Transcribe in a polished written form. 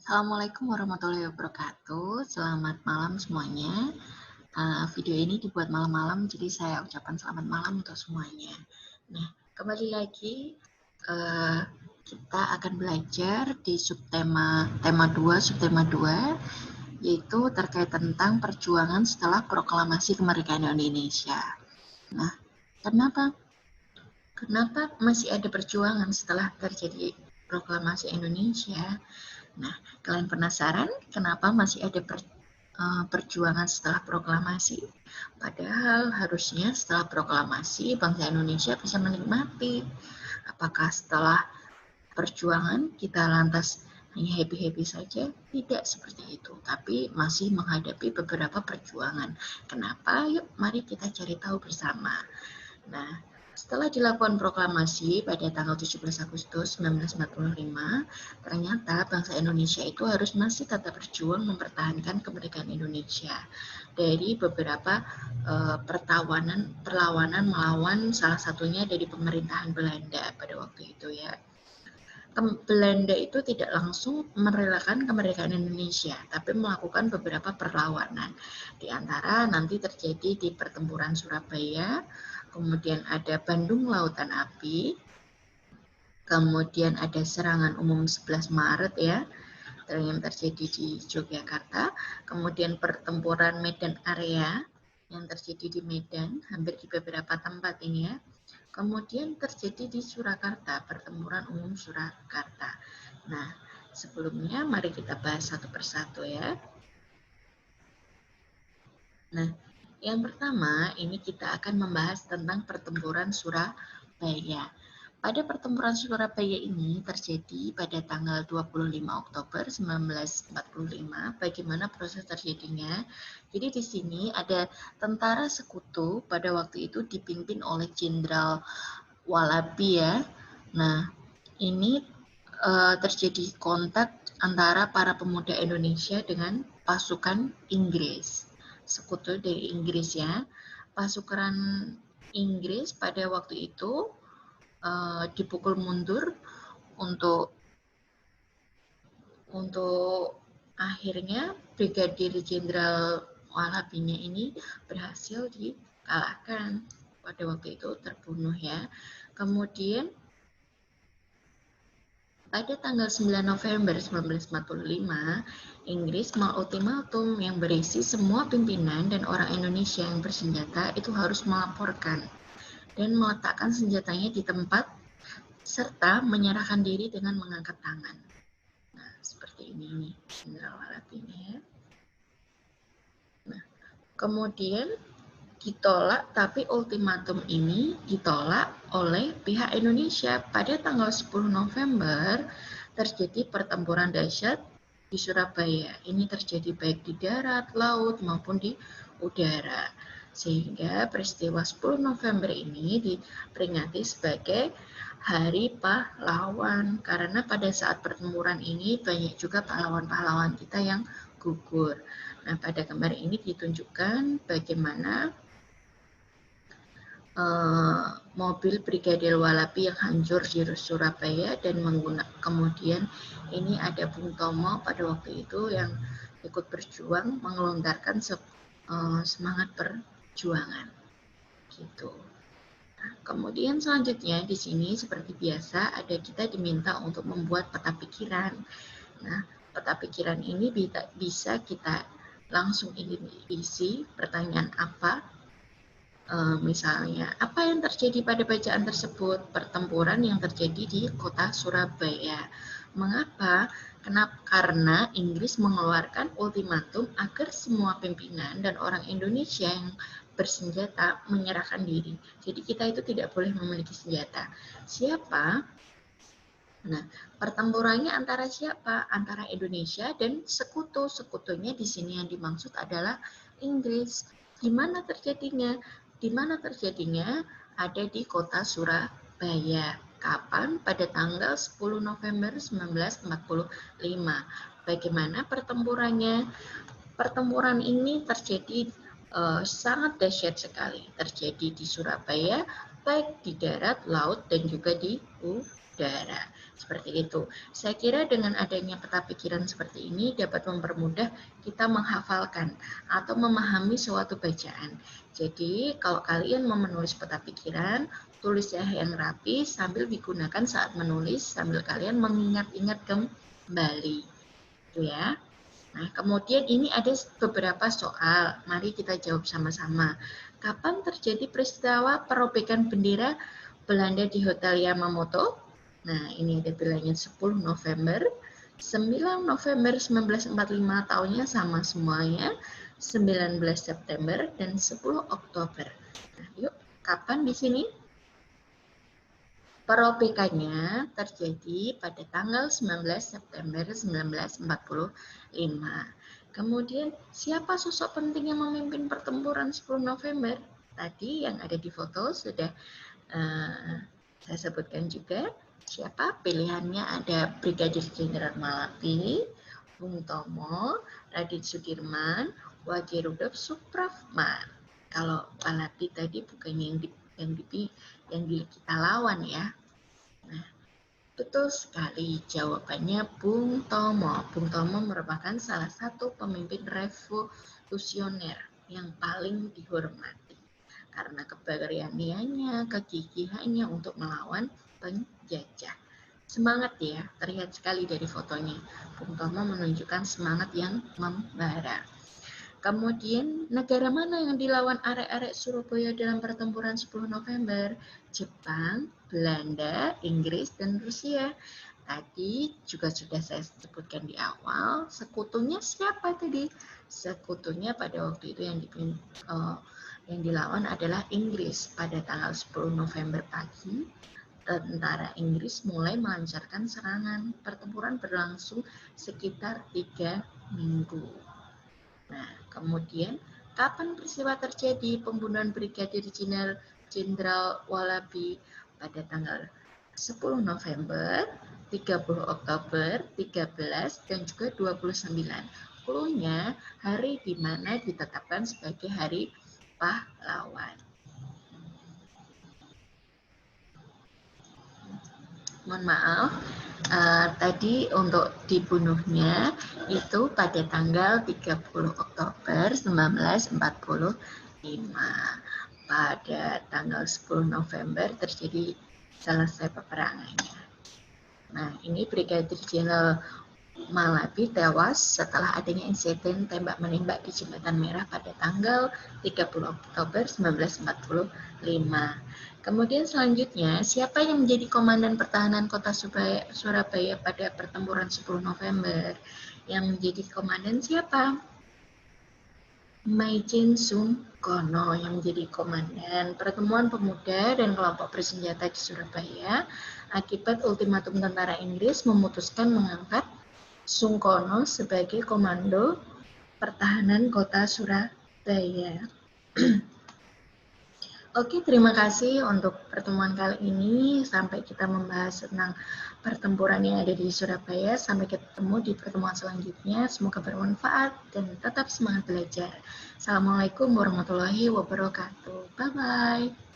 Assalamualaikum warahmatullahi wabarakatuh. Selamat malam semuanya. Video ini dibuat malam-malam, jadi saya ucapkan selamat malam untuk semuanya. Nah, kembali lagi kita akan belajar di subtema 2, yaitu terkait tentang perjuangan setelah proklamasi kemerdekaan Indonesia. Nah, kenapa masih ada perjuangan setelah terjadi proklamasi Indonesia? Nah, kalian penasaran kenapa masih ada perjuangan setelah proklamasi? Padahal harusnya setelah proklamasi bangsa Indonesia bisa menikmati. Apakah setelah perjuangan kita lantas hanya happy-happy saja? Tidak seperti itu, tapi masih menghadapi beberapa perjuangan. Kenapa? Yuk, mari kita cari tahu bersama. Nah, setelah dilakukan proklamasi pada tanggal 17 Agustus 1945, ternyata bangsa Indonesia itu harus masih tetap berjuang mempertahankan kemerdekaan Indonesia dari beberapa perlawanan melawan salah satunya dari pemerintahan Belanda pada waktu itu ya. Belanda itu tidak langsung merelakan kemerdekaan Indonesia, tapi melakukan beberapa perlawanan. Di antara nanti terjadi di pertempuran Surabaya, kemudian ada Bandung Lautan Api, kemudian ada serangan umum 11 Maret ya, yang terjadi di Yogyakarta, kemudian pertempuran Medan Area yang terjadi di Medan, hampir di beberapa tempat ini ya. Kemudian terjadi di Surakarta, pertempuran umum Surakarta. Nah, sebelumnya mari kita bahas satu persatu ya. Nah, yang pertama ini kita akan membahas tentang pertempuran Surabaya. Pada pertempuran Surabaya ini terjadi pada tanggal 25 Oktober 1945. Bagaimana proses terjadinya? Jadi di sini ada tentara sekutu pada waktu itu dipimpin oleh Jenderal Walabi ya. Nah, ini terjadi kontak antara para pemuda Indonesia dengan pasukan Inggris. Sekutu dari Inggris ya. Pasukan Inggris pada waktu itu dipukul mundur untuk akhirnya Brigadir Jenderal Walabinya ini berhasil dikalahkan, pada waktu itu terbunuh ya. Kemudian pada tanggal 9 November 1945, Inggris mengultimatum yang berisi semua pimpinan dan orang Indonesia yang bersenjata itu harus melaporkan dan meletakkan senjatanya di tempat serta menyerahkan diri dengan mengangkat tangan. Nah, seperti ini nih, Jenderal Walabinya ya. Nah, kemudian ditolak, tapi ultimatum ini ditolak oleh pihak Indonesia. Pada tanggal 10 November terjadi pertempuran dahsyat di Surabaya. Ini terjadi baik di darat, laut maupun di udara. Sehingga peristiwa 10 November ini diperingati sebagai Hari Pahlawan, karena pada saat pertempuran ini banyak juga pahlawan-pahlawan kita yang gugur. Nah, pada gambar ini ditunjukkan bagaimana mobil Brigadir Walabi yang hancur di Surabaya dan kemudian ini ada Bung Tomo pada waktu itu yang ikut berjuang mengelontarkan semangat perjuangan gitu. Nah, kemudian selanjutnya di sini seperti biasa ada kita diminta untuk membuat peta pikiran. Nah, peta pikiran ini bisa kita langsung isi pertanyaan apa, misalnya apa yang terjadi pada bacaan tersebut, pertempuran yang terjadi di kota Surabaya. Mengapa? Kenapa? Karena Inggris mengeluarkan ultimatum agar semua pimpinan dan orang Indonesia yang bersenjata menyerahkan diri. Jadi kita itu tidak boleh memiliki senjata. Siapa? Nah, pertempurannya antara siapa? Antara Indonesia dan sekutu. Sekutunya di sini yang dimaksud adalah Inggris. Di mana terjadinya? Di mana terjadinya? Ada di kota Surabaya. Kapan? Pada tanggal 10 November 1945. Bagaimana pertempurannya? Pertempuran ini terjadi sangat dahsyat sekali. Terjadi di Surabaya, baik di darat, laut, dan juga di udara. udara. Seperti itu. Saya kira dengan adanya peta pikiran seperti ini dapat mempermudah kita menghafalkan atau memahami suatu bacaan. Jadi kalau kalian mau menulis peta pikiran, tulis yang rapi sambil digunakan saat menulis, sambil kalian mengingat-ingat kembali. Itu ya. Nah, kemudian ini ada beberapa soal. Mari kita jawab sama-sama. Kapan terjadi peristiwa perobekan bendera Belanda di Hotel Yamamoto? Nah, ini ada pilihannya 10 November, 9 November 1945, tahunnya sama semuanya, 19 September, dan 10 Oktober. Nah, yuk, kapan di sini? Perobekannya terjadi pada tanggal 19 September 1945. Kemudian, siapa sosok penting yang memimpin pertempuran 10 November? Tadi yang ada di foto sudah saya sebutkan juga. Siapa? Pilihannya ada Brigadir Jenderal Malabi, Bung Tomo, Raden Sudirman, Wage Rudolf Supratman. Kalau Malabi tadi bukan yang kita lawan ya. Nah, betul sekali jawabannya Bung Tomo. Bung Tomo merupakan salah satu pemimpin revolusioner yang paling dihormati karena keberaniannya, kegigihannya untuk melawan penjajah. Semangat ya, terlihat sekali dari fotonya. Bung Tomo menunjukkan semangat yang membara. Kemudian, negara mana yang dilawan arek-arek Surabaya dalam pertempuran 10 November? Jepang, Belanda, Inggris, dan Rusia. Tadi juga sudah saya sebutkan di awal, sekutunya siapa tadi? Sekutunya pada waktu itu yang dilawan adalah Inggris. Pada tanggal 10 November pagi, tentara Inggris mulai melancarkan serangan. Pertempuran berlangsung sekitar 3 minggu. Nah, kemudian kapan peristiwa terjadi pembunuhan Brigadir Jenderal Walabi? Pada tanggal 10 November, 30 Oktober, 13, dan juga 29. Cluenya hari di mana ditetapkan sebagai hari pahlawan. Mohon maaf, tadi untuk dibunuhnya itu pada tanggal 30 Oktober 1945. Pada tanggal 10 November terjadi selesai peperangannya. Nah, ini Brigadir Jenderal Malabi tewas setelah adanya insiden tembak-menembak di Jembatan Merah pada tanggal 30 Oktober 1945. Kemudian selanjutnya, siapa yang menjadi komandan pertahanan kota Surabaya pada pertempuran 10 November? Yang menjadi komandan siapa? Maijen Sungkono yang menjadi komandan pertemuan pemuda dan kelompok bersenjata di Surabaya akibat ultimatum tentara Inggris memutuskan mengangkat Sungkono sebagai komando pertahanan kota Surabaya. Oke, terima kasih untuk pertemuan kali ini. Sampai kita membahas tentang pertempuran yang ada di Surabaya. Sampai ketemu di pertemuan selanjutnya. Semoga bermanfaat dan tetap semangat belajar. Assalamualaikum warahmatullahi wabarakatuh. Bye-bye.